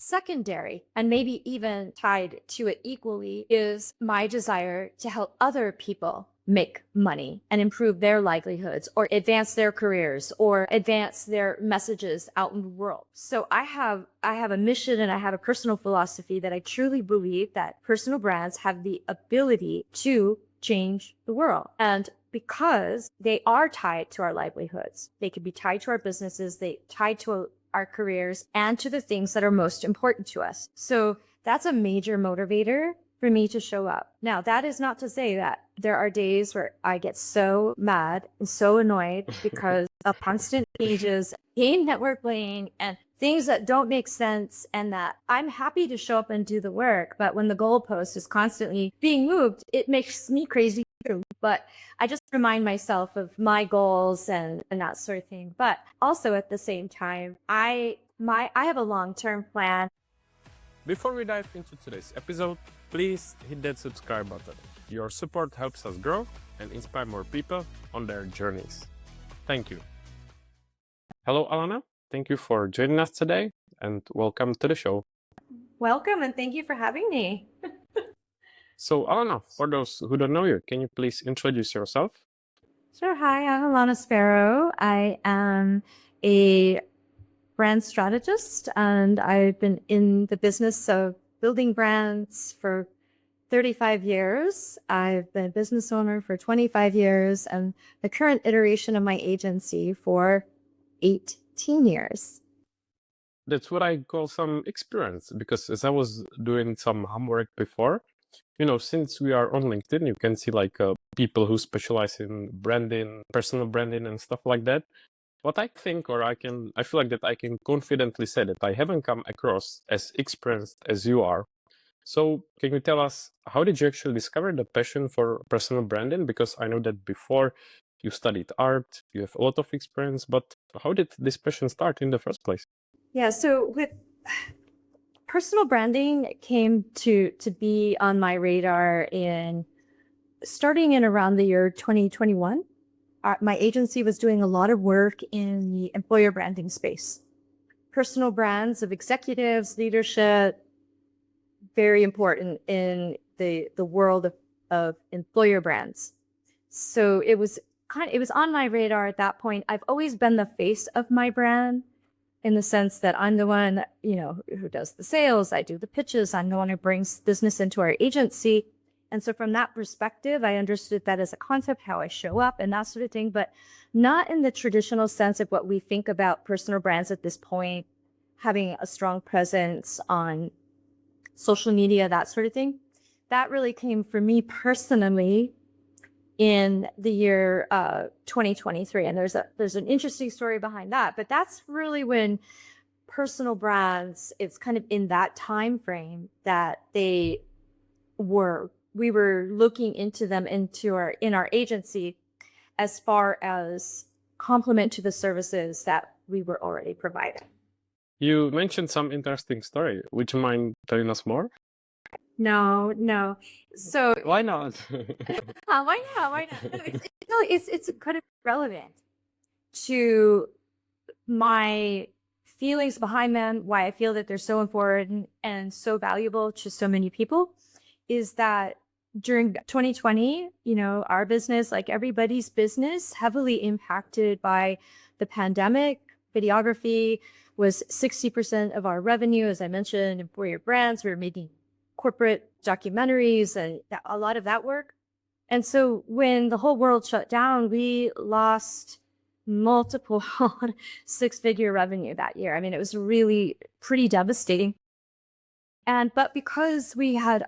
Secondary, and maybe even tied to it equally, is my desire to help other people make money and improve their livelihoods or advance their careers or advance their messages out in the world. So I have a mission and I have a personal philosophy that I truly believe that personal brands have the ability to change the world. And because they are tied to our livelihoods, they could be tied to our businesses, they tied to our careers and to the things that are most important to us. So that's a major motivator for me to show up. Now, that is not to say that there are days where I get so mad and so annoyed because of constant changes, game network playing, and things that don't make sense, and that I'm happy to show up and do the work. But when the goalpost is constantly being moved, it makes me crazy too. But I just remind myself of my goals and that sort of thing. But also at the same time, I have a long-term plan. Before we dive into today's episode, please hit that subscribe button. Your support helps us grow and inspire more people on their journeys. Thank you. Hello, Alana. Thank you for joining us today and welcome to the show. Welcome and thank you for having me. So, Alana, for those who don't know you, can you please introduce yourself? Sure. Hi, I'm Alana Sparrow. I am a brand strategist, and I've been in the business of building brands for 35 years. I've been a business owner for 25 years, and the current iteration of my agency for 18 years. That's what I call some experience, because as I was doing some homework before, since we are on LinkedIn, you can see people who specialize in branding, personal branding and stuff like that. What I think, I feel like that I can confidently say that I haven't come across as experienced as you are. So can you tell us, how did you actually discover the passion for personal branding? Because I know that before you studied art, you have a lot of experience, but how did this passion start in the first place? Yeah, so with personal branding came to be on my radar starting in around the year 2021. My agency was doing a lot of work in the employer branding space. Personal brands of executives, leadership, very important in the world of employer brands. So it was on my radar at that point. I've always been the face of my brand, in the sense that I'm the one that, who does the sales. I do the pitches. I'm the one who brings business into our agency. And so from that perspective, I understood that as a concept, how I show up and that sort of thing, but not in the traditional sense of what we think about personal brands at this point, having a strong presence on social media, that sort of thing. That really came for me personally in the year 2023. And there's an interesting story behind that, but that's really when personal brands, it's kind of in that time frame that we were looking into them in our agency as far as complement to the services that we were already providing. You mentioned some interesting story. Would you mind telling us more? No. So Why not? why not? No, it's kind of relevant to my feelings behind them, why I feel that they're so important and so valuable to so many people, is that during 2020, our business, like everybody's business, heavily impacted by the pandemic. Videography was 60% of our revenue. As I mentioned, employer brands, we were making corporate documentaries and a lot of that work. And so when the whole world shut down, we lost multiple six-figure revenue that year. I mean, it was really pretty devastating. But because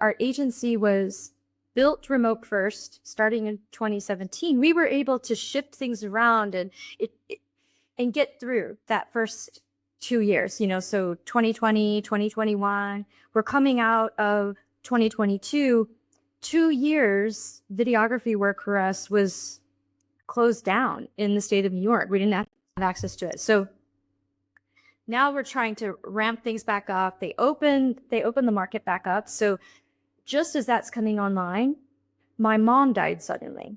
our agency was built remote first, starting in 2017, we were able to shift things around and get through that first 2 years, so 2020, 2021, we're coming out of 2022, 2 years, videography work for us was closed down in the state of New York. We didn't have access to it. So now we're trying to ramp things back up. They opened the market back up. So just as that's coming online, my mom died suddenly.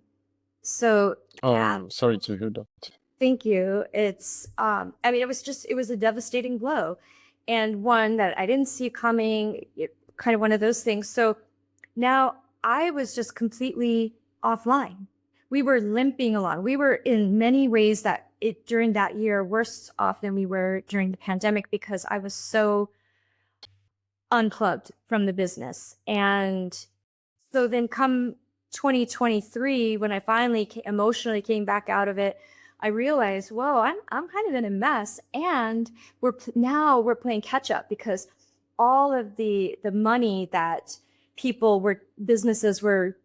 So I'm sorry to hear that. Thank you. It was a devastating blow. and one that I didn't see coming, kind of one of those things. So now I was just completely offline. We were limping along. We were in many ways that during that year worse off than we were during the pandemic, because I was so unplugged from the business. And so then come 2023, when I finally emotionally came back out of it, I realized, whoa, I'm kind of in a mess. And now we're playing catch up, because all of the money that businesses were,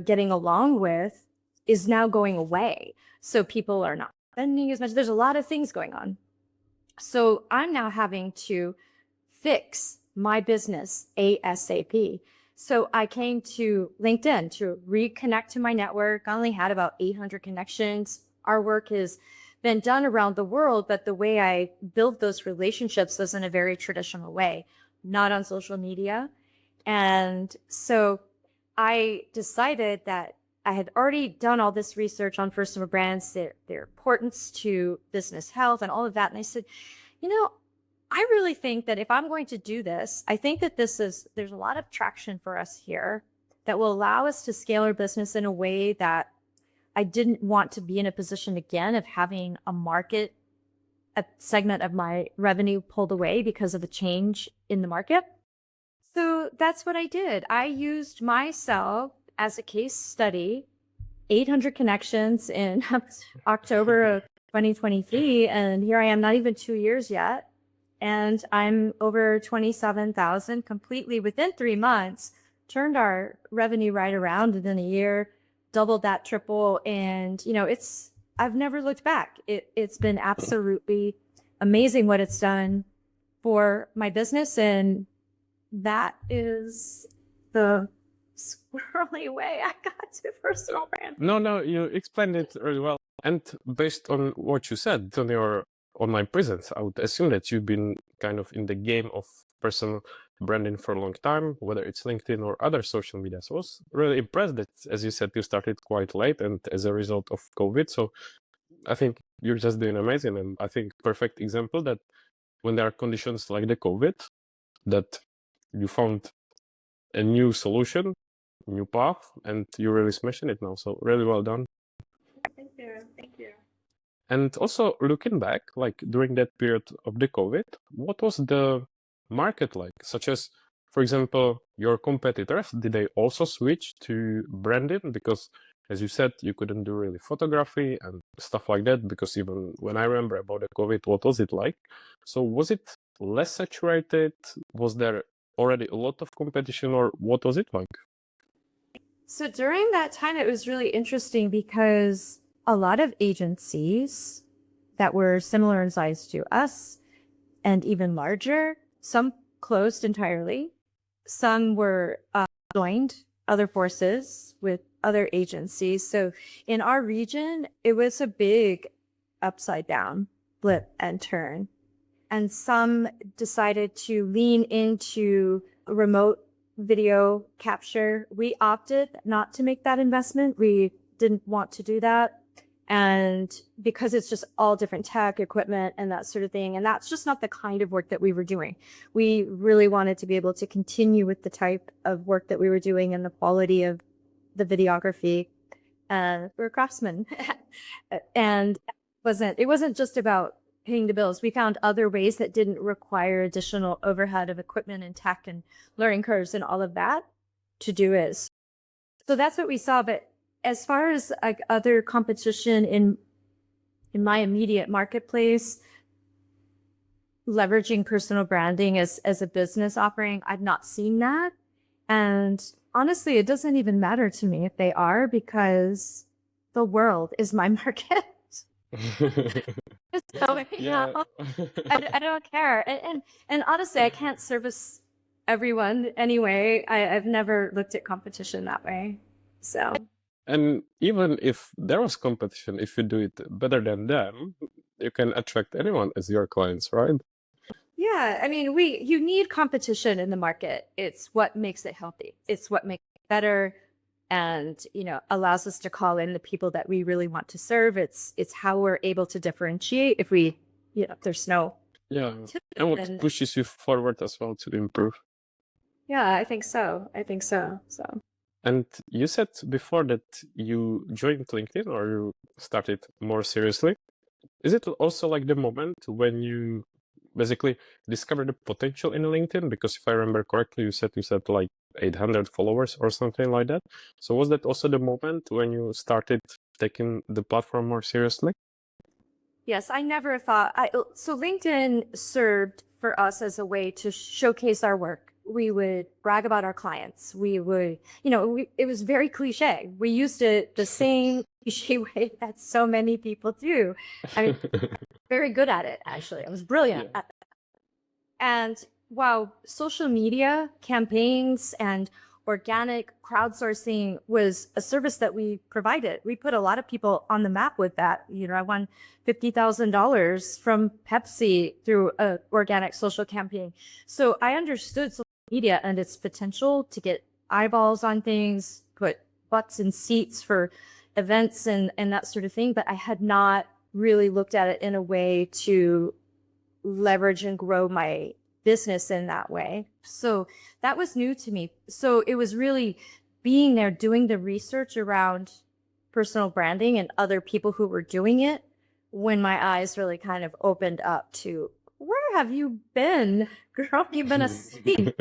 getting along with is now going away. So people are not spending as much. There's a lot of things going on. So I'm now having to fix my business ASAP. So I came to LinkedIn to reconnect to my network. I only had about 800 connections. Our work has been done around the world, but the way I build those relationships was in a very traditional way, not on social media. And so I decided that I had already done all this research on personal brands, their importance to business health and all of that. And I said, I really think that if I'm going to do this, I think that there's a lot of traction for us here that will allow us to scale our business in a way that I didn't want to be in a position again of having a segment of my revenue pulled away because of the change in the market. So that's what I did. I used myself as a case study, 800 connections in October of 2023. And here I am, not even 2 years yet. And I'm over 27,000 completely within 3 months, turned our revenue right around within a year, doubled that, triple. And, I've never looked back. It's been absolutely amazing what it's done for my business. And that is the squirrely way I got to personal brand. No, you explained it really well. And based on what you said on your online presence, I would assume that you've been kind of in the game of personal branding for a long time, whether it's LinkedIn or other social media. So I was really impressed that, as you said, you started quite late and as a result of COVID. So I think you're just doing amazing. And I think perfect example that when there are conditions like the COVID, that you found a new solution, new path, and you're really smashing it now. So really well done. Thank you. And also looking back, like during that period of the COVID, what was the market like? Such as, for example, your competitors, did they also switch to branding? Because as you said, you couldn't do really photography and stuff like that, because even when I remember about the COVID, what was it like? So was it less saturated? Was there already a lot of competition, or what was it like? So during that time, it was really interesting because a lot of agencies that were similar in size to us and even larger, some closed entirely. Some were joined other forces with other agencies. So in our region, it was a big upside down flip and turn. And some decided to lean into remote video capture. We opted not to make that investment. We didn't want to do that. And because it's just all different tech equipment and that sort of thing. And that's just not the kind of work that we were doing. We really wanted to be able to continue with the type of work that we were doing and the quality of the videography. We're craftsmen. And it wasn't just about paying the bills. We found other ways that didn't require additional overhead of equipment and tech and learning curves and all of that to do it. So that's what we saw. But as far as other competition in my immediate marketplace, leveraging personal branding as a business offering, I've not seen that. And honestly, it doesn't even matter to me if they are, because the world is my market. So, I don't care. And honestly, I can't service everyone anyway. I've never looked at competition that way. So. And even if there was competition, if you do it better than them, you can attract anyone as your clients, right? Yeah, I mean, you need competition in the market. It's what makes it healthy. It's what makes it better, and allows us to call in the people that we really want to serve. It's how we're able to differentiate. If there's no Yeah. And what And pushes you forward as well to improve. yeah, I think so. I think so. So And you said before that you joined LinkedIn or you started more seriously. Is it also like the moment when you basically discovered the potential in LinkedIn? Because if I remember correctly, you said like 800 followers or something like that. So was that also the moment when you started taking the platform more seriously? yes, I never thought so LinkedIn served for us as a way to showcase our work. We would brag about our clients. We would, it was very cliche. We used it the same cliche way that so many people do. I mean, very good at it, actually. I was brilliant Yeah. at that. And while social media campaigns and organic crowdsourcing was a service that we provided, we put a lot of people on the map with that. I won $50,000 from Pepsi through an organic social campaign. So I understood social media and its potential to get eyeballs on things, put butts in seats for events and that sort of thing. But I had not really looked at it in a way to leverage and grow my business in that way. So that was new to me. So it was really being there, doing the research around personal branding and other people who were doing it when my eyes really kind of opened up to where have you been, girl? You've been asleep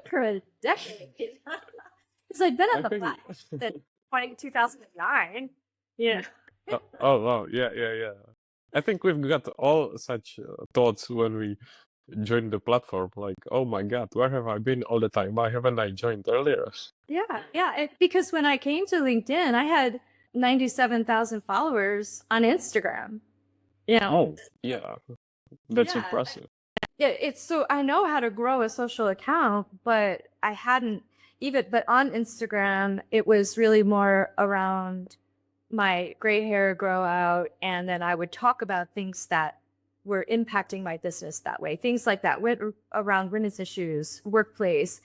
for a decade. Because I'd been I on the think. planet since 2009. Yeah. Oh wow, yeah. I think we've got all such thoughts when we join the platform. Like, oh my God, where have I been all the time? Why haven't I joined earlier? Yeah. Because when I came to LinkedIn, I had 97,000 followers on Instagram. Oh, yeah, that's Yeah. impressive. Yeah, it's so I know how to grow a social account, but I hadn't but on Instagram, it was really more around my gray hair grow out. And then I would talk about things that were impacting my business that way. Things like that went around women's issues, workplace,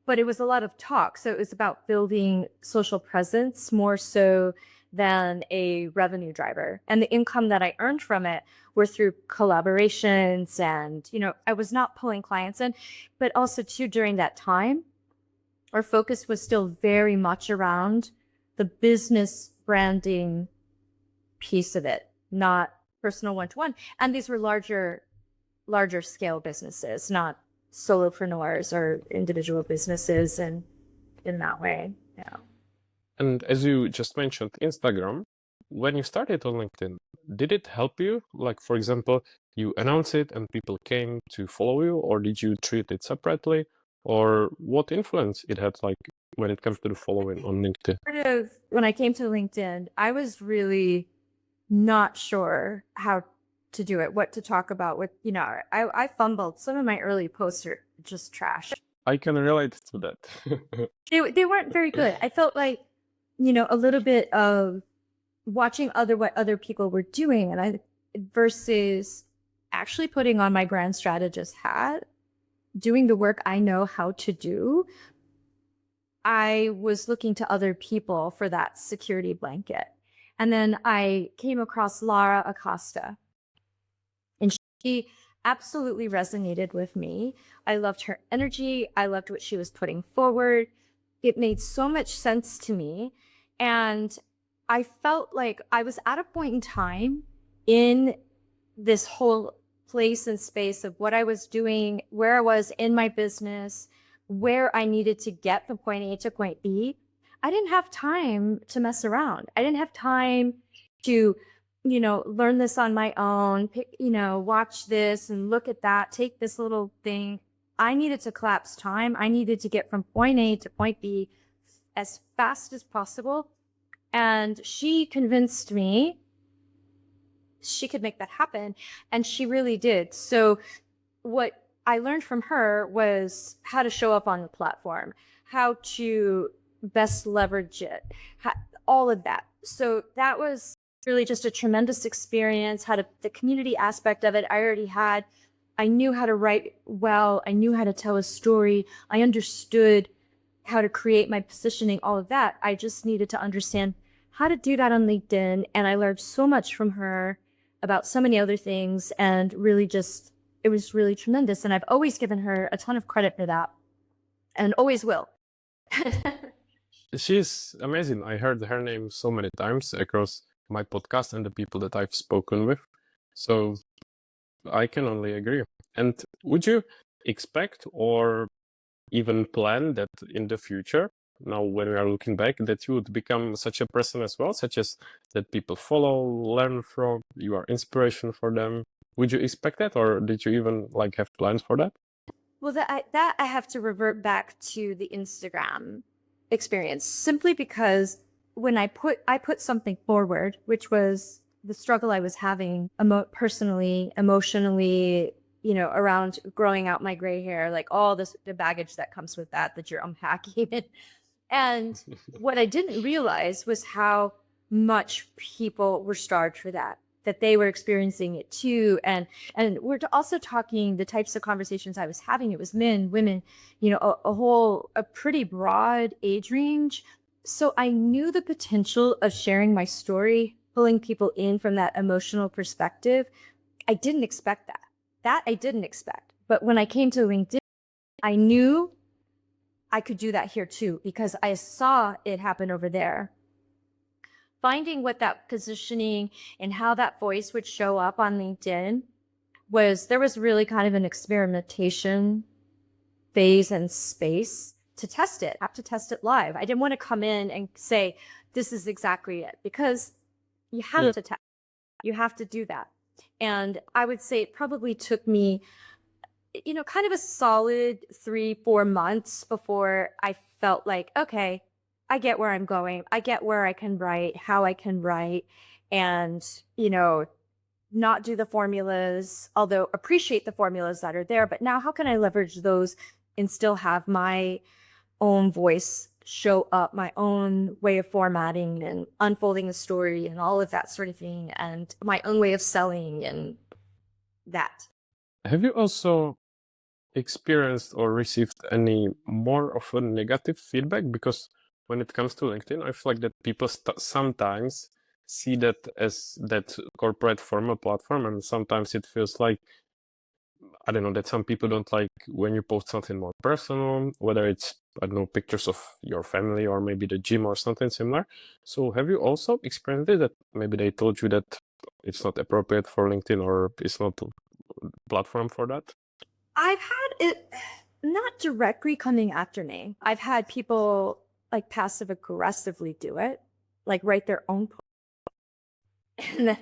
but it was a lot of talk. So it was about building social presence more so than a revenue driver. And the income that I earned from it were through collaborations. And, I was not pulling clients in, but also too during that time, our focus was still very much around the business branding piece of it, not personal one-to-one. And these were larger scale businesses, not solopreneurs or individual businesses and in that way. Yeah. And as you just mentioned, Instagram, when you started on LinkedIn, did it help you? Like, for example, you announce it and people came to follow you, or did you treat it separately? Or what influence it had, like, when it comes to the following on LinkedIn? When I came to LinkedIn, I was really not sure how to do it, what to talk about with, I fumbled. Some of my early posts are just trash. I can relate to that. They weren't very good. I felt like, a little bit of watching what other people were doing and versus actually putting on my brand strategist hat, doing the work I know how to do. I was looking to other people for that security blanket. And then I came across Laura Acosta, and she absolutely resonated with me. I loved her energy. I loved what she was putting forward. It made so much sense to me. And I felt like I was at a point in time in this whole place and space of what I was doing, where I was in my business, where I needed to get from point A to point B. I didn't have time to mess around. I didn't have time to, learn this on my own, watch this and look at that, take this little thing. I needed to collapse time. I needed to get from point A to point B as fast as possible. And she convinced me she could make that happen. And she really did. So what I learned from her was how to show up on the platform, how to best leverage it, all of that. So that was really just a tremendous experience. The community aspect of it, I already had. I knew how to write well. I knew how to tell a story. I understood how to create my positioning, all of that. I just needed to understand how to do that on LinkedIn. And I learned so much from her. about so many other things, and really just, it was really tremendous. And I've always given her a ton of credit for that, and always will. She's amazing. I heard her name so many times across my podcast and the people that I've spoken with. So I can only agree. And would you expect or even plan that in the future, now when we are looking back, that you would become such a person as well, such as that people follow, learn from, you are inspiration for them? Would you expect that, or did you even like have plans for that? Well, that I have to revert back to the Instagram experience, simply because when I put something forward, which was the struggle I was having personally, emotionally, around growing out my gray hair, like all this, the baggage that comes with that you're unpacking. And what I didn't realize was how much people were starved for that they were experiencing it too. And we're also talking the types of conversations I was having. It was men, women, a pretty broad age range. So I knew the potential of sharing my story, pulling people in from that emotional perspective. I didn't expect that. That I didn't expect. But when I came to LinkedIn, I knew I could do that here too, because I saw it happen over there. Finding what that positioning and how that voice would show up on LinkedIn there was really kind of an experimentation phase and space to test it. I have to test it live. I didn't want to come in and say, this is exactly it, because you have to test. You have to do that. And I would say it probably took me, kind of a solid 3-4 months before I felt like, okay, I get where I'm going. I get where I can write, how I can write, and, not do the formulas, although appreciate the formulas that are there. But now how can I leverage those and still have my own voice show up, my own way of formatting and unfolding a story and all of that sort of thing, and my own way of selling and that. Have you also experienced or received any more of a negative feedback? Because when it comes to LinkedIn, I feel like that people sometimes see that as that corporate formal platform, and sometimes it feels like, I don't know, that some people don't like when you post something more personal, whether it's, I don't know, pictures of your family or maybe the gym or something similar. So have you also experienced it, that maybe they told you that it's not appropriate for LinkedIn or it's not a platform for that? I've had it not directly coming after me. I've had people like passive aggressively do it, like write their own post and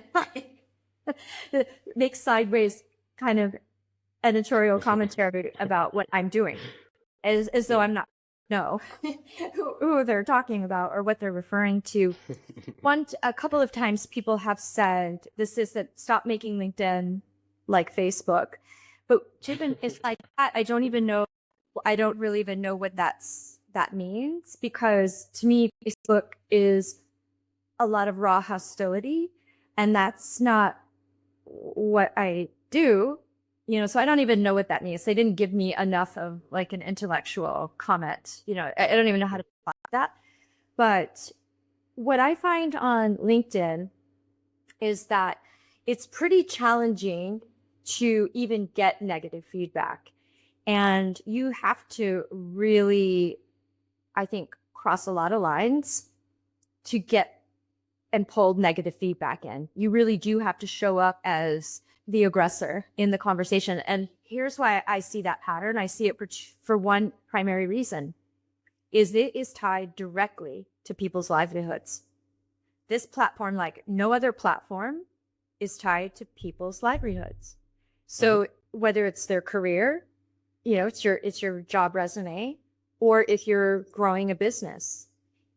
then make sideways kind of editorial commentary about what I'm doing, as though I'm not know who they're talking about or what they're referring to. A couple of times people have said this is that stop making LinkedIn like Facebook. But Chipin is like that. I don't really even know what that means, because to me, Facebook is a lot of raw hostility, and that's not what I do. So I don't even know what that means. They didn't give me enough of like an intellectual comment. I don't even know how to apply that. But what I find on LinkedIn is that it's pretty challenging to even get negative feedback. And you have to really, I think, cross a lot of lines to get and pull negative feedback in. You really do have to show up as the aggressor in the conversation. And here's why I see that pattern. I see it for one primary reason, is it is tied directly to people's livelihoods. This platform, like no other platform, is tied to people's livelihoods. So whether it's their career, it's your job resume, or if you're growing a business.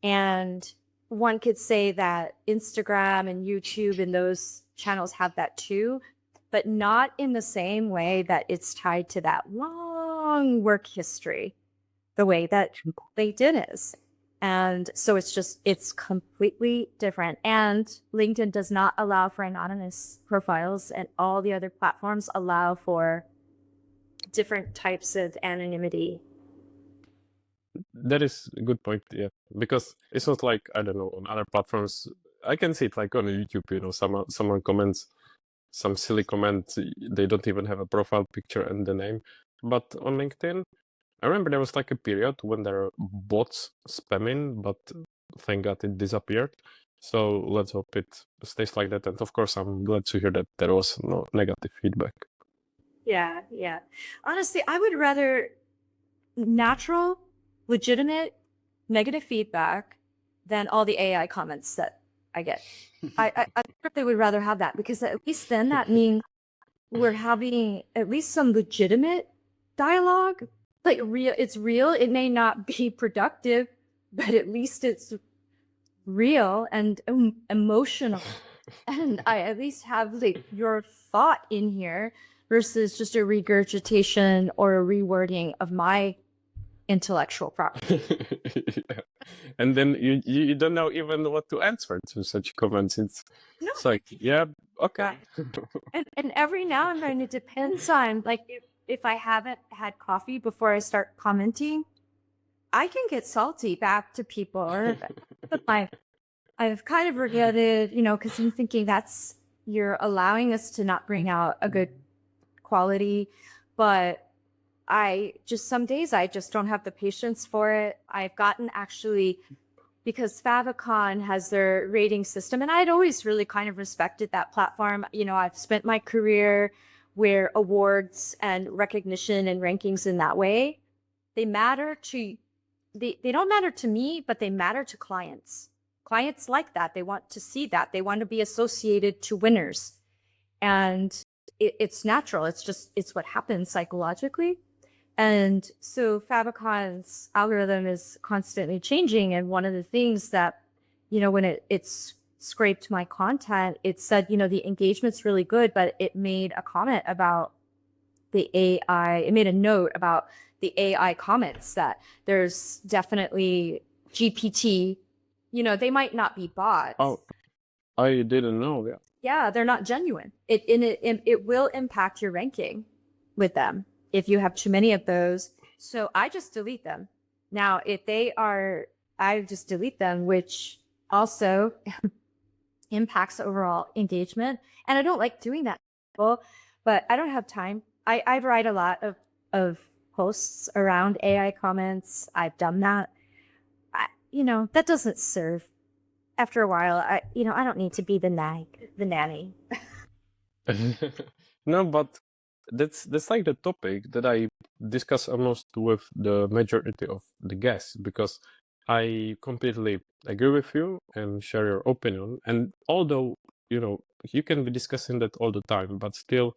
And one could say that Instagram and YouTube and those channels have that too, but not in the same way that it's tied to that long work history, the way that LinkedIn is. And so it's completely different. And LinkedIn does not allow for anonymous profiles, and all the other platforms allow for different types of anonymity. That is a good point, yeah. Because it's not like, I don't know, on other platforms, I can see it like on YouTube, someone comments some silly comment. They don't even have a profile picture and the name. But on LinkedIn, I remember there was like a period when there were bots spamming, but thank God it disappeared. So let's hope it stays like that. And of course, I'm glad to hear that there was no negative feedback. Yeah, yeah. Honestly, I would rather natural, legitimate, negative feedback than all the AI comments that I get. I really would rather have that, because at least then that means we're having at least some legitimate dialogue. Like it's real. It may not be productive, but at least it's real and emotional. And I at least have like your thought in here versus just a regurgitation or a rewording of my intellectual property. Yeah. And then you don't know even what to answer to such comments. It's like, yeah, okay. And every now and then it depends on, like, if I haven't had coffee before I start commenting, I can get salty back to people, or I've kind of regretted, because I'm thinking you're allowing us to not bring out a good quality, but some days I just don't have the patience for it. I've gotten actually, because Favicon has their rating system, and I'd always really kind of respected that platform. I've spent my career where awards and recognition and rankings in that way, they don't matter to me, but they matter to clients. Clients like that. They want to see that. They want to be associated to winners. And it's natural. It's what happens psychologically. And so Fabicon's algorithm is constantly changing. And one of the things that, when it's scraped my content, it said, the engagement's really good, but it made a comment about the AI. It made a note about the AI comments that there's definitely GPT, they might not be bots. Oh, I didn't know. Yeah. Yeah, they're not genuine. It will impact your ranking with them if you have too many of those. So I just delete them. Now, if they are, I just delete them, which also impacts overall engagement. And I don't like doing that, but I don't have time. I write a lot of posts around AI comments. I've done that. That doesn't serve. After a while, I don't need to be the nanny. No, but that's like the topic that I discuss almost with the majority of the guests, because I completely agree with you and share your opinion. And although, you can be discussing that all the time, but still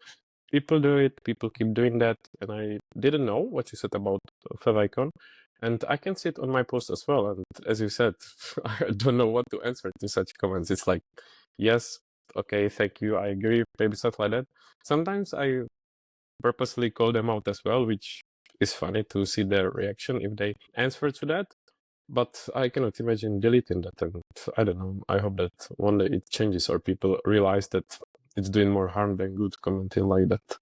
people do it, people keep doing that. And I didn't know what you said about favicon. And I can see it on my post as well. And as you said, I don't know what to answer to such comments. It's like, yes, okay, thank you, I agree, maybe stuff like that. Sometimes I purposely call them out as well, which is funny to see their reaction if they answer to that. But I cannot imagine deleting that. And I don't know, I hope that one day it changes or people realize that it's doing more harm than good commenting like that.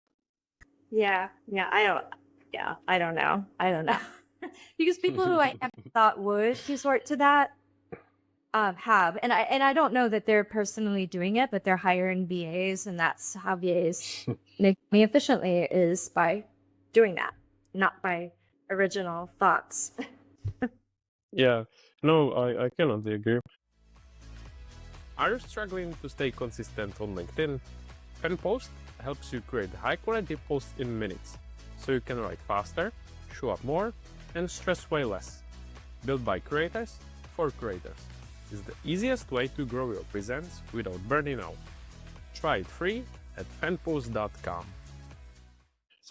Yeah, I don't know. Because people who I never thought would resort to that have, and I don't know that they're personally doing it, but they're hiring VAs, and that's how VAs make money efficiently, is by doing that, not by original thoughts. Yeah, no, I cannot agree. Are you struggling to stay consistent on LinkedIn? FanPost helps you create high quality posts in minutes, so you can write faster, show up more, and stress way less. Built by creators for creators. It's the easiest way to grow your presence without burning out. Try it free at fanpost.com.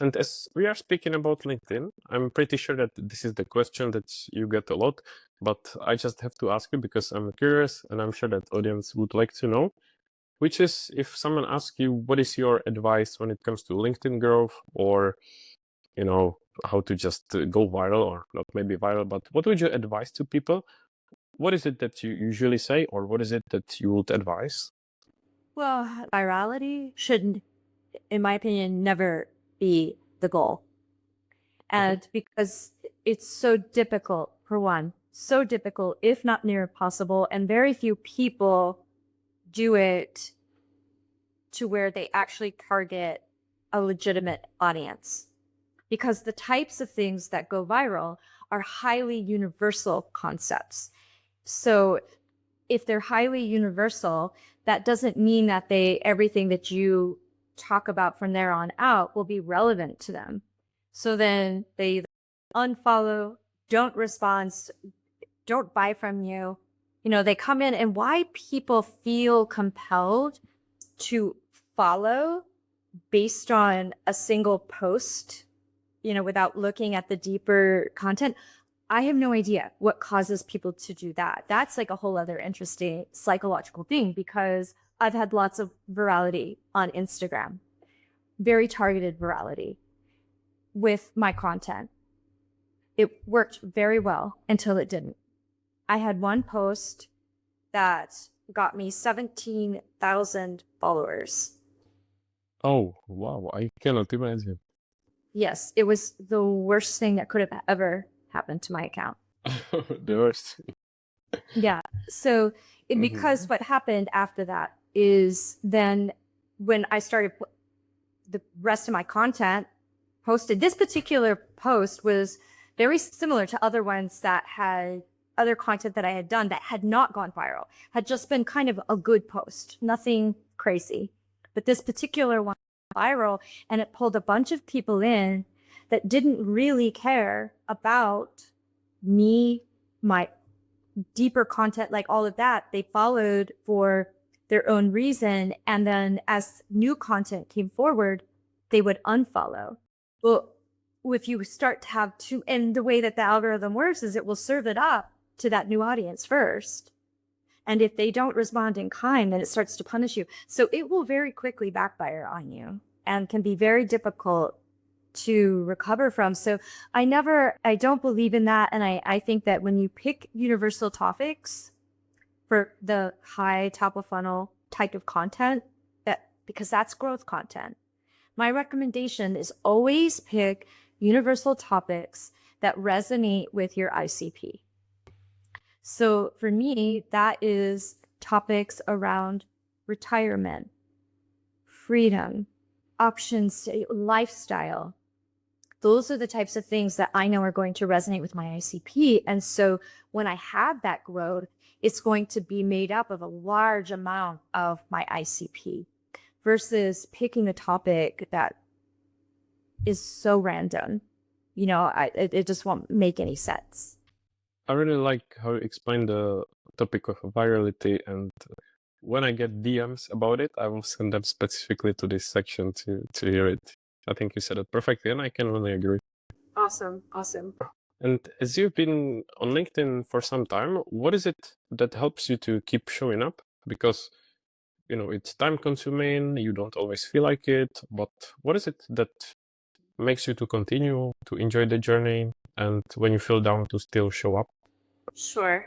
And as we are speaking about LinkedIn, I'm pretty sure that this is the question that you get a lot, but I just have to ask you because I'm curious and I'm sure that audience would like to know, which is if someone asks you, what is your advice when it comes to LinkedIn growth, or, how to just go viral, or not maybe viral, but what would you advise to people? What is it that you usually say, or what is it that you would advise? Well, virality should, in my opinion, never be the goal. And because it's so difficult, for one, so difficult, if not near impossible, and very few people do it to where they actually target a legitimate audience. Because the types of things that go viral are highly universal concepts. So if they're highly universal, that doesn't mean that everything that you talk about from there on out will be relevant to them. So then they either unfollow, don't respond, don't buy from you. They come in, and why people feel compelled to follow based on a single post, without looking at the deeper content. I have no idea what causes people to do that. That's like a whole other interesting psychological thing, because I've had lots of virality on Instagram, very targeted virality with my content. It worked very well until it didn't. I had one post that got me 17,000 followers. Oh, wow. I cannot imagine. Yes, it was the worst thing that could have ever happened to my account. The worst. Yeah. So because what happened after that is then when I started the rest of my content posted, this particular post was very similar to other ones that had other content that I had done that had not gone viral, had just been kind of a good post, nothing crazy. But this particular one went viral, and it pulled a bunch of people in that didn't really care about me, my deeper content, like all of that. They followed for their own reason. And then as new content came forward, they would unfollow. Well, if you start to have and the way that the algorithm works is it will serve it up to that new audience first. And if they don't respond in kind, then it starts to punish you. So it will very quickly backfire on you and can be very difficult to recover from. So I don't believe in that. And I think that when you pick universal topics for the high top of funnel type of content, because that's growth content, my recommendation is always pick universal topics that resonate with your ICP. So for me, that is topics around retirement, freedom, options, lifestyle. Those are the types of things that I know are going to resonate with my ICP. And so when I have that growth, it's going to be made up of a large amount of my ICP versus picking a topic that is so random. It just won't make any sense. I really like how you explain the topic of virality, and when I get DMs about it, I will send them specifically to this section to hear it. I think you said it perfectly, and I can really agree. Awesome. And as you've been on LinkedIn for some time, what is it that helps you to keep showing up? Because, it's time consuming, you don't always feel like it, but what is it that makes you to continue to enjoy the journey, and when you feel down, to still show up? Sure.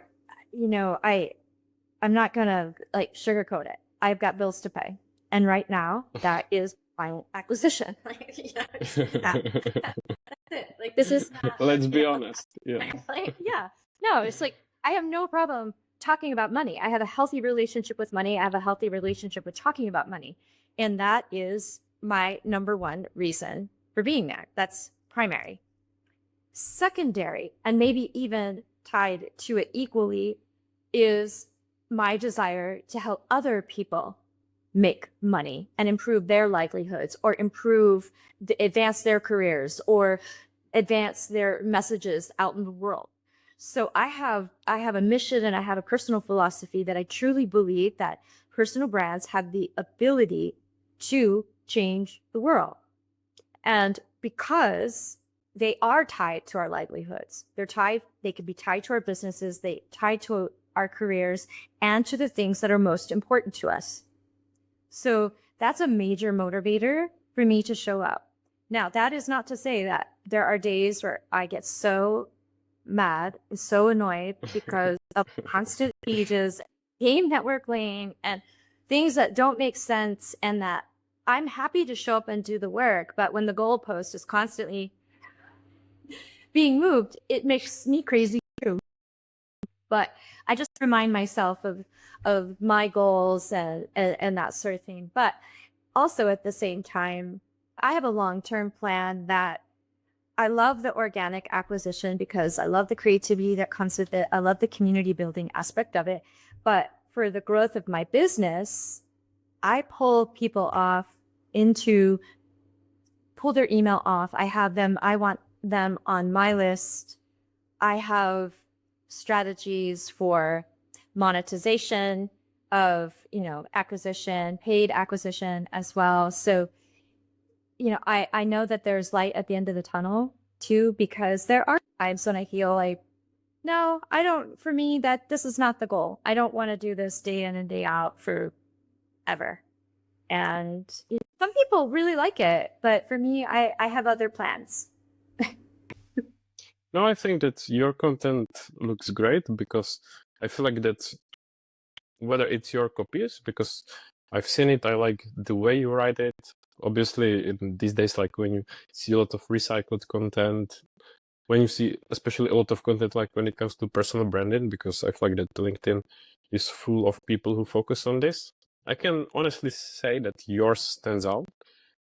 I'm not gonna sugarcoat it. I've got bills to pay, and right now that is my acquisition. That's it. This is. Let's be honest. Yeah. No, it's I have no problem talking about money. I have a healthy relationship with money. I have a healthy relationship with talking about money, and that is my number one reason for being there. That's primary. Secondary, and maybe even tied to it equally, is my desire to help other people make money and improve their livelihoods, or advance their careers, or advance their messages out in the world. So I have a mission, and I have a personal philosophy that I truly believe that personal brands have the ability to change the world. And because they are tied to our livelihoods, they could be tied to our businesses, they tied to our careers, and to the things that are most important to us. So that's a major motivator for me to show up. Now, that is not to say that there are days where I get so mad, so annoyed because of constant pages, game network lane, and things that don't make sense, and that I'm happy to show up and do the work, but when the goalpost is constantly being moved, it makes me crazy too. But I just remind myself of my goals and that sort of thing. But also at the same time, I have a long-term plan that I love the organic acquisition because I love the creativity that comes with it. I love the community building aspect of it. But for the growth of my business, I pull people off into pull their email off. I want them on my list. I have strategies for monetization of, acquisition, paid acquisition as well. So, I know that there's light at the end of the tunnel too, because there are times when I feel like, no, I don't, for me, that this is not the goal. I don't want to do this day in and day out forever. And some people really like it, but for me, I have other plans. No, I think that your content looks great because I feel like that whether it's your copies, because I've seen it, I like the way you write it. Obviously, in these days, like when you see a lot of recycled content, when you see especially a lot of content like when it comes to personal branding, because I feel like that LinkedIn is full of people who focus on this, I can honestly say that yours stands out.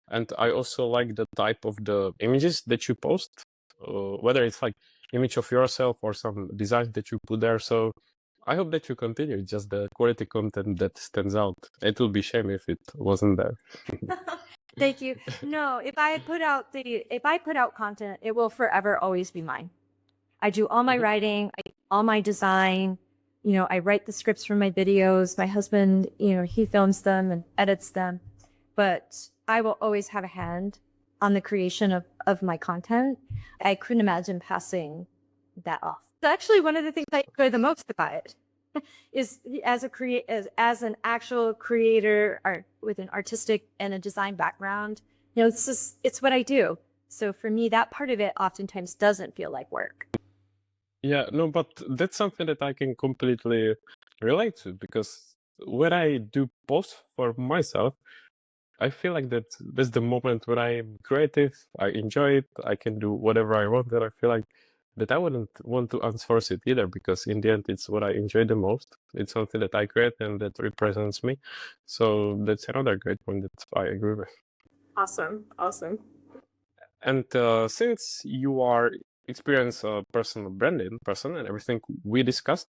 And I also like the type of the images that you post, whether it's like image of yourself or some designs that you put there. So I hope that you continue. It's just the quality content that stands out. It will be shame if it wasn't there. Thank you. No, if I put out content, it will forever always be mine. I do all my writing, I do all my design. I write the scripts for my videos. My husband, he films them and edits them. But I will always have a hand on the creation of my content. I couldn't imagine passing that off. It's actually one of the things I enjoy the most about it is as an actual creator or with an artistic and a design background. It's what I do. So for me, that part of it oftentimes doesn't feel like work. Yeah, no, but that's something that I can completely relate to because when I do posts for myself, I feel like that's the moment when I'm creative, I enjoy it, I can do whatever I want, and I feel like that I wouldn't want to outsource it either because in the end it's what I enjoy the most. It's something that I create and that represents me. So that's another great point that I agree with. Awesome. And since you are experienced personal branding person and everything we discussed,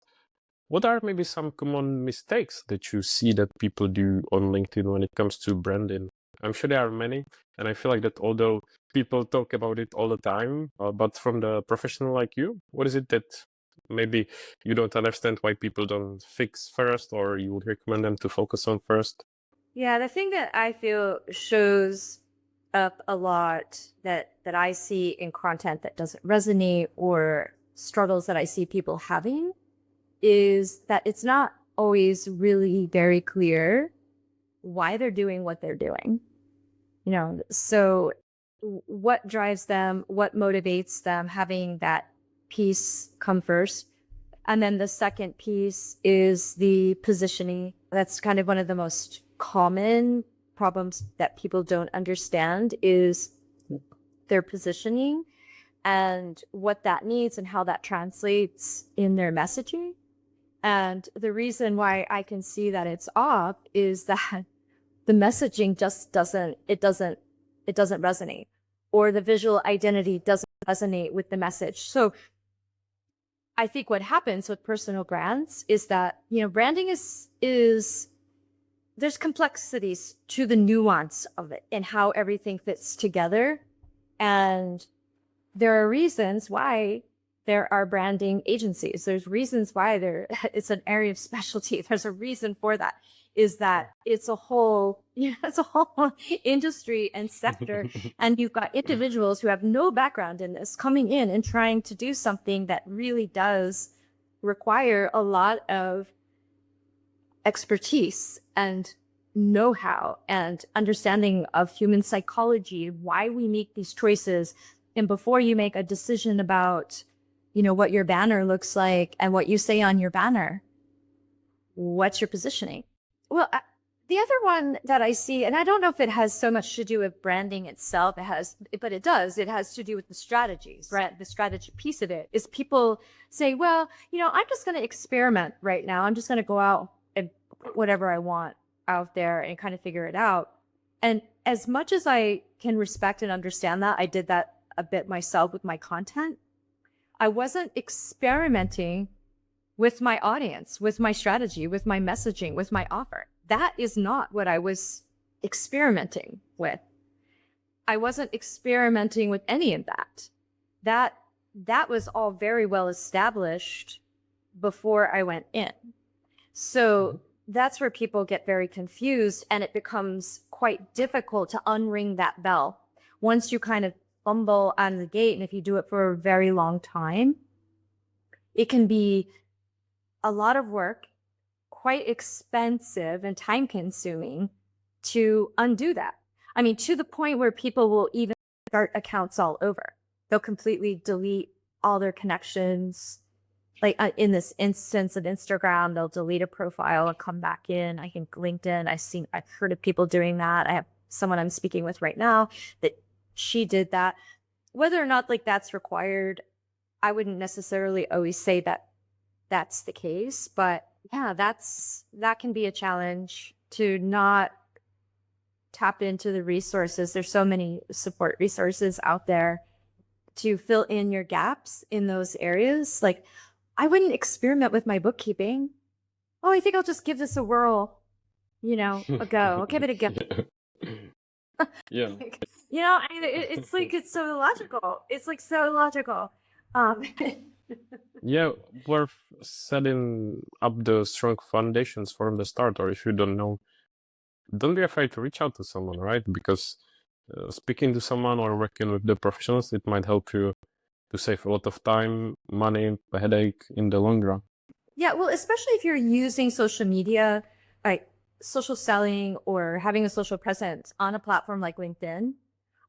what are maybe some common mistakes that you see that people do on LinkedIn when it comes to branding? I'm sure there are many, and I feel like that although people talk about it all the time, but from the professional like you, what is it that maybe you don't understand why people don't fix first, or you would recommend them to focus on first? Yeah, the thing that I feel shows up a lot that I see in content that doesn't resonate or struggles that I see people having is that it's not always really very clear why they're doing what they're doing. So what drives them, what motivates them, having that piece come first. And then the second piece is the positioning. That's kind of one of the most common problems that people don't understand is their positioning and what that needs and how that translates in their messaging. And the reason why I can see that it's off is that the messaging just doesn't resonate, or the visual identity doesn't resonate with the message. So I think what happens with personal brands is that, branding is there's complexities to the nuance of it and how everything fits together. And there are reasons why there are branding agencies. There's reasons why it's an area of specialty. There's a reason for that, is that it's a whole industry and sector. And you've got individuals who have no background in this coming in and trying to do something that really does require a lot of expertise and know-how and understanding of human psychology, why we make these choices. And before you make a decision about, what your banner looks like and what you say on your banner, what's your positioning? Well, the other one that I see, and I don't know if it has so much to do with branding itself, but it does. It has to do with the strategies, right? The strategy piece of it is people say, well, I'm just going to experiment right now. I'm just going to go out and put whatever I want out there and kind of figure it out. And as much as I can respect and understand that, I did that a bit myself with my content. I wasn't experimenting with my audience, with my strategy, with my messaging, with my offer. That is not what I was experimenting with. I wasn't experimenting with any of that. That was all very well established before I went in. So that's where people get very confused, and it becomes quite difficult to unring that bell once you kind of fumble on the gate. And if you do it for a very long time, it can be a lot of work, quite expensive and time consuming to undo that. I mean, to the point where people will even start accounts all over. They'll completely delete all their connections. Like in this instance of Instagram, they'll delete a profile and come back in. I think LinkedIn, I've heard of people doing that. I have someone I'm speaking with right now that she did that. Whether or not like that's required, I wouldn't necessarily always say that that's the case, but yeah, that can be a challenge to not tap into the resources. There's so many support resources out there to fill in your gaps in those areas. Like, I wouldn't experiment with my bookkeeping. Oh, I think I'll just give this a whirl, a go. I'll give it a go. Yeah. I mean, it's like, it's so logical. It's like so logical. Yeah, worth setting up the strong foundations from the start, or if you don't know, don't be afraid to reach out to someone, right? Because speaking to someone or working with the professionals, it might help you to save a lot of time, money, a headache in the long run. Yeah, well, especially if you're using social media, like social selling or having a social presence on a platform like LinkedIn,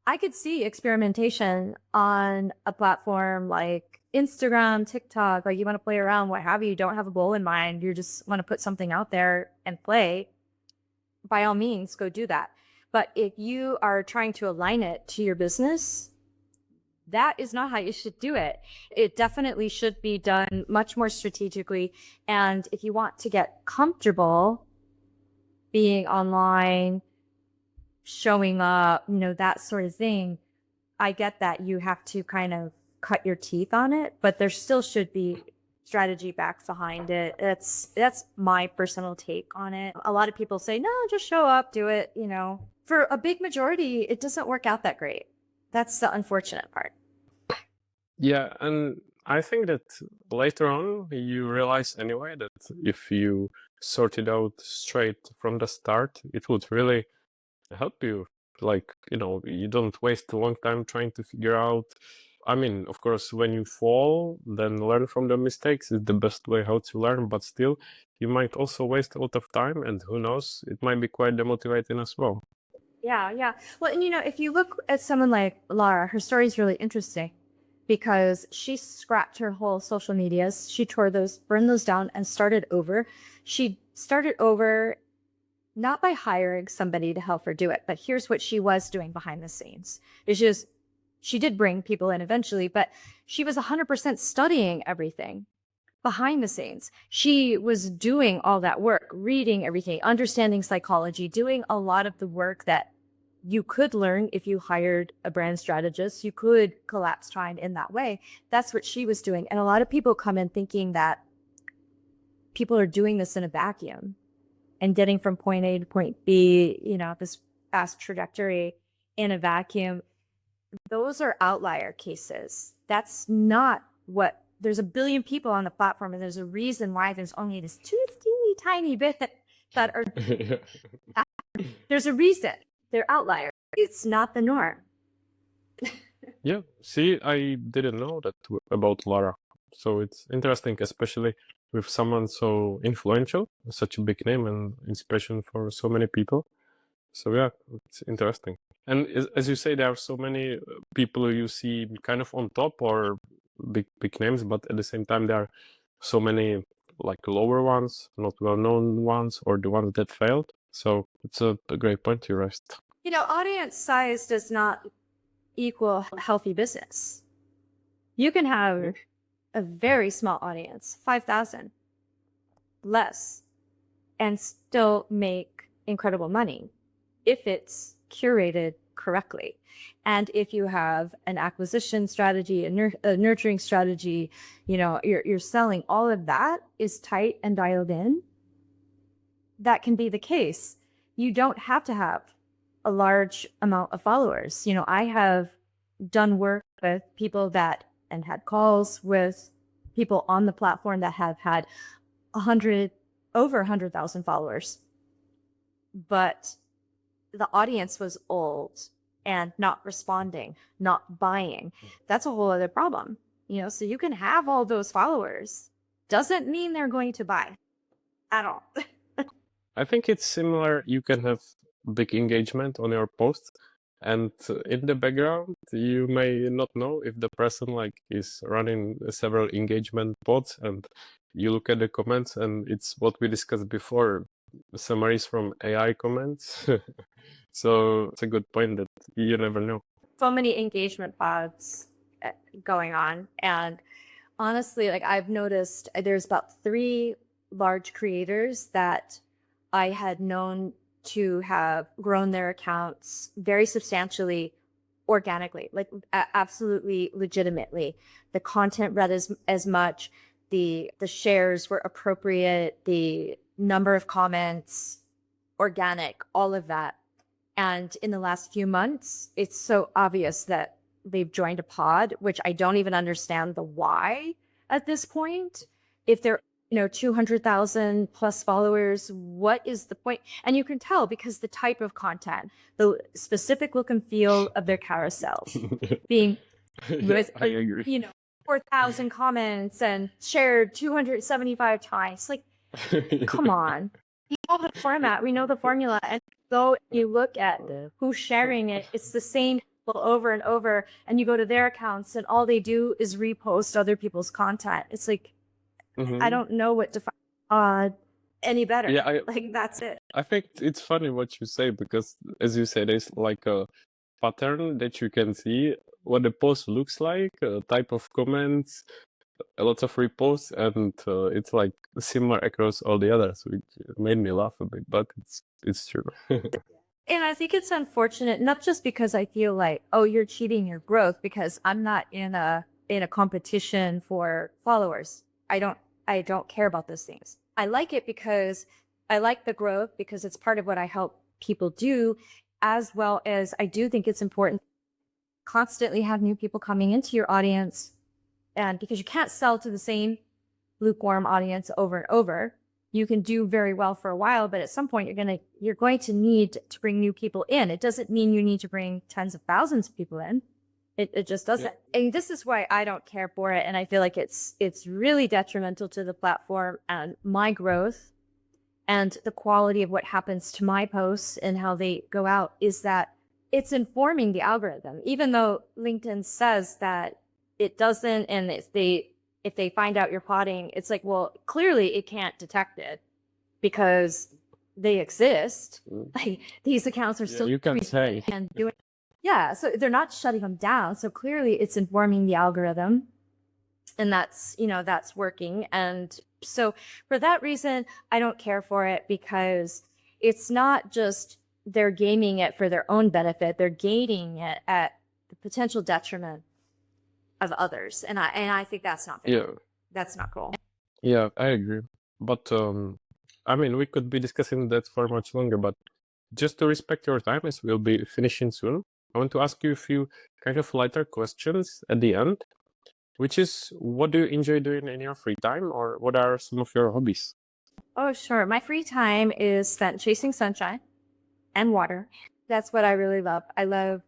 I could see experimentation on a platform like Instagram, TikTok, like you want to play around, what have you, you don't have a goal in mind, you just want to put something out there and play, by all means, go do that. But if you are trying to align it to your business, that is not how you should do it. It definitely should be done much more strategically. And if you want to get comfortable being online, showing up, that sort of thing, I get that you have to kind of cut your teeth on it, but there still should be strategy back behind it. That's my personal take on it. A lot of people say, no, just show up, do it. For a big majority, it doesn't work out that great. That's the unfortunate part. Yeah, and I think that later on you realize anyway that if you sort it out straight from the start, it would really help you. Like, you don't waste a long time trying to figure out. I mean, of course, when you fall, then learn from the mistakes is the best way how to learn, but still, you might also waste a lot of time, and who knows, it might be quite demotivating as well. Yeah. Well, and if you look at someone like Laura, her story is really interesting because she scrapped her whole social medias. She burned those down and started over. She started over not by hiring somebody to help her do it, but here's what she was doing behind the scenes. It's just, she did bring people in eventually, but she was 100% studying everything behind the scenes. She was doing all that work, reading everything, understanding psychology, doing a lot of the work that you could learn if you hired a brand strategist. You could collapse time in that way. That's what she was doing. And a lot of people come in thinking that people are doing this in a vacuum and getting from point A to point B, this fast trajectory in a vacuum. Those are outlier cases. That's not there's a billion people on the platform, and there's a reason why there's only this teeny tiny bit that are, there's a reason. They're outliers. It's not the norm. Yeah, see, I didn't know that about Laura. So it's interesting, especially with someone so influential, such a big name and inspiration for so many people. So yeah, it's interesting. And as you say, there are so many people who you see kind of on top or big names, but at the same time, there are so many like lower ones, not well-known ones, or the ones that failed. So it's a great point you raised. Audience size does not equal healthy business. You can have a very small audience, 5,000 less, and still make incredible money if it's curated correctly. And if you have an acquisition strategy, a nurturing strategy, you're selling, all of that is tight and dialed in, that can be the case. You don't have to have a large amount of followers. I have done work with people and had calls with people on the platform that have had over 100,000 followers. But the audience was old and not responding, not buying. That's a whole other problem. So you can have all those followers. Doesn't mean they're going to buy at all. I think it's similar. You can have big engagement on your post, and in the background, you may not know if the person is running several engagement bots, and you look at the comments, and it's what we discussed before, summaries from AI comments. So it's a good point that you never know. So many engagement pods going on, and honestly, I've noticed there's about 3 large creators that I had known to have grown their accounts very substantially organically, absolutely legitimately. The content read as much, the shares were appropriate, the number of comments organic, all of that. And in the last few months, it's so obvious that they've joined a pod, which I don't even understand the why at this point. If they're 200,000 plus followers, what is the point? And you can tell because the type of content, the specific look and feel of their carousels being with, I agree. 4,000 comments and shared 275 times. Come on. We know the format, we know the formula. And so you look at who's sharing it, it's the same people over and over. And you go to their accounts and all they do is repost other people's content. It's I don't know what to find any better. Yeah, that's it. I think it's funny what you say, because as you say, there's a pattern that you can see what the post looks like, type of comments, lots of reposts, and it's similar across all the others, which made me laugh a bit, but it's true. And I think it's unfortunate, not just because I feel you're cheating your growth, because I'm not in a competition for followers. I don't care about those things. I like it because I like the growth, because it's part of what I help people do, as well as I do think it's important to constantly have new people coming into your audience. And because you can't sell to the same lukewarm audience over and over, you can do very well for a while, but at some point you're going to need to bring new people in. It doesn't mean you need to bring tens of thousands of people in. It just doesn't. Yeah. And this is why I don't care for it. And I feel like it's really detrimental to the platform and my growth and the quality of what happens to my posts and how they go out, is that it's informing the algorithm, even though LinkedIn says that it doesn't. And if they find out you're potting, it's well, clearly it can't detect it because they exist. These accounts are still you can say and doing. Yeah, so they're not shutting them down. So clearly it's informing the algorithm, and that's working. And so for that reason, I don't care for it, because it's not just they're gaming it for their own benefit. They're gating it at the potential detriment of others. And I think that's not fair. Yeah. That's not cool. Yeah, I agree. But we could be discussing that for much longer, but just to respect your time, as we'll be finishing soon, I want to ask you a few kind of lighter questions at the end, which is, what do you enjoy doing in your free time, or what are some of your hobbies? Oh, sure. My free time is spent chasing sunshine and water. That's what I really love. I love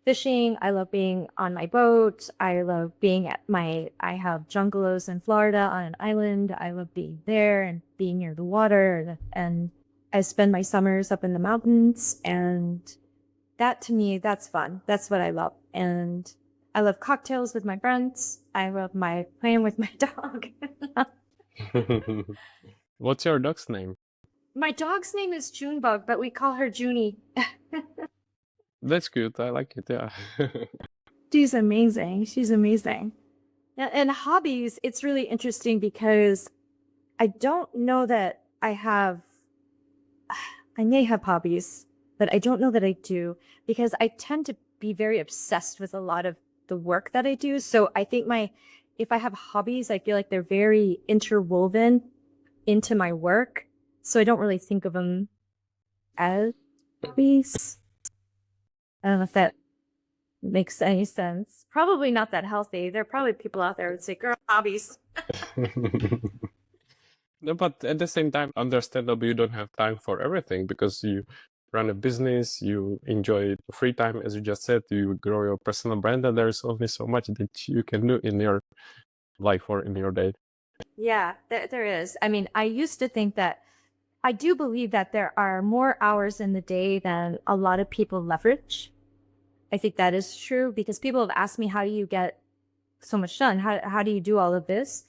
fishing. I love being on my boat. I love being I have jungalows in Florida on an island. I love being there and being near the water. And I spend my summers up in the mountains, and that, to me, that's fun. That's what I love. And I love cocktails with my friends. I love playing with my dog. What's your dog's name? My dog's name is Junebug, but we call her Junie. That's cute. I like it. Yeah. She's amazing. She's amazing. And hobbies, it's really interesting because I don't know that I may have hobbies, but I don't know that I do because I tend to be very obsessed with a lot of the work that I do. So I think if I have hobbies, I feel like they're very interwoven into my work. So I don't really think of them as hobbies. I don't know if that makes any sense. Probably not that healthy. There are probably people out there who would say, girl, hobbies. No, but at the same time, understandably, you don't have time for everything because you run a business, you enjoy free time, as you just said, you grow your personal brand, and there's only so much that you can do in your life or in your day. Yeah, there is. I mean, I used to think that I do believe that there are more hours in the day than a lot of people leverage. I think that is true because people have asked me, how do you get so much done? How do you do all of this?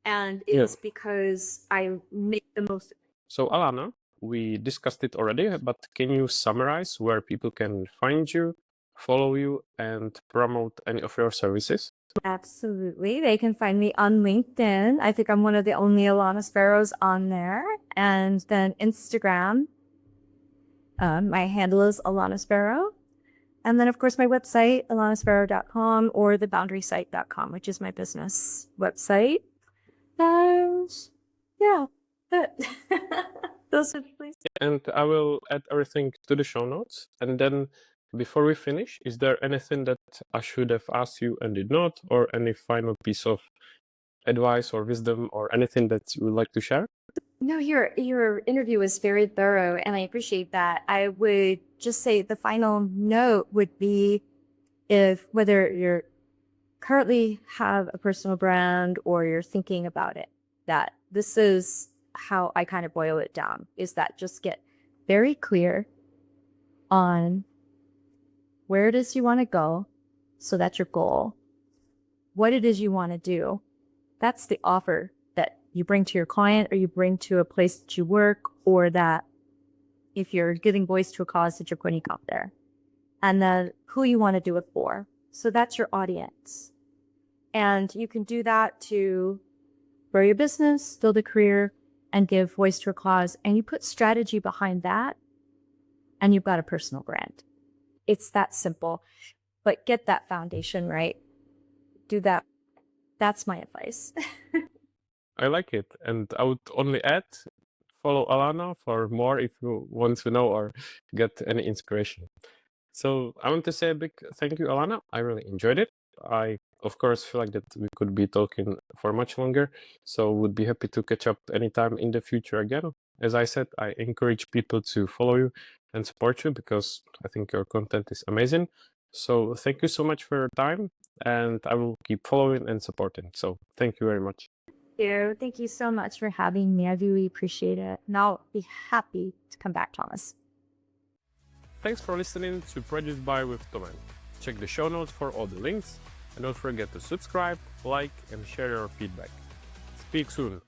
And it's because I make the most. So, Alana, we discussed it already, but can you summarize where people can find you, follow you, and promote any of your services? Absolutely. They can find me on LinkedIn. I think I'm one of the only Alana Sparrows on there. And then Instagram, my handle is Alana Sparrow. And then, of course, my website, alanasparrow.com or theboundarysite.com, which is my business website. And yeah, those are the places. And I will add everything to the show notes. And then before we finish, is there anything that I should have asked you and did not, or any final piece of advice or wisdom or anything that you would like to share? No, your interview was very thorough, and I appreciate that. I would just say the final note would be if whether you're currently have a personal brand or you're thinking about it, that this is how I kind of boil it down, is that just get very clear on where it is you want to go. So that's your goal. What it is you want to do. That's the offer that you bring to your client or you bring to a place that you work, or that if you're giving voice to a cause that you're putting out there. And then who you want to do it for. So that's your audience. And you can do that to grow your business, build a career, and give voice to a cause. And you put strategy behind that, and you've got a personal brand. It's that simple. But get that foundation right. Do that. That's my advice. I like it. And I would only add, follow Alana for more if you want to know or get any inspiration. So I want to say a big thank you, Alana. I really enjoyed it. I, of course, feel like that we could be talking for much longer. So would be happy to catch up anytime in the future again. As I said, I encourage people to follow you and support you because I think your content is amazing. So thank you so much for your time, and I will keep following and supporting. So thank you very much. Thank you so much for having me. I really appreciate it. And I'll be happy to come back, Thomas. Thanks for listening to Produced by with Tomen. Check the show notes for all the links, and don't forget to subscribe, like, and share your feedback. Speak soon.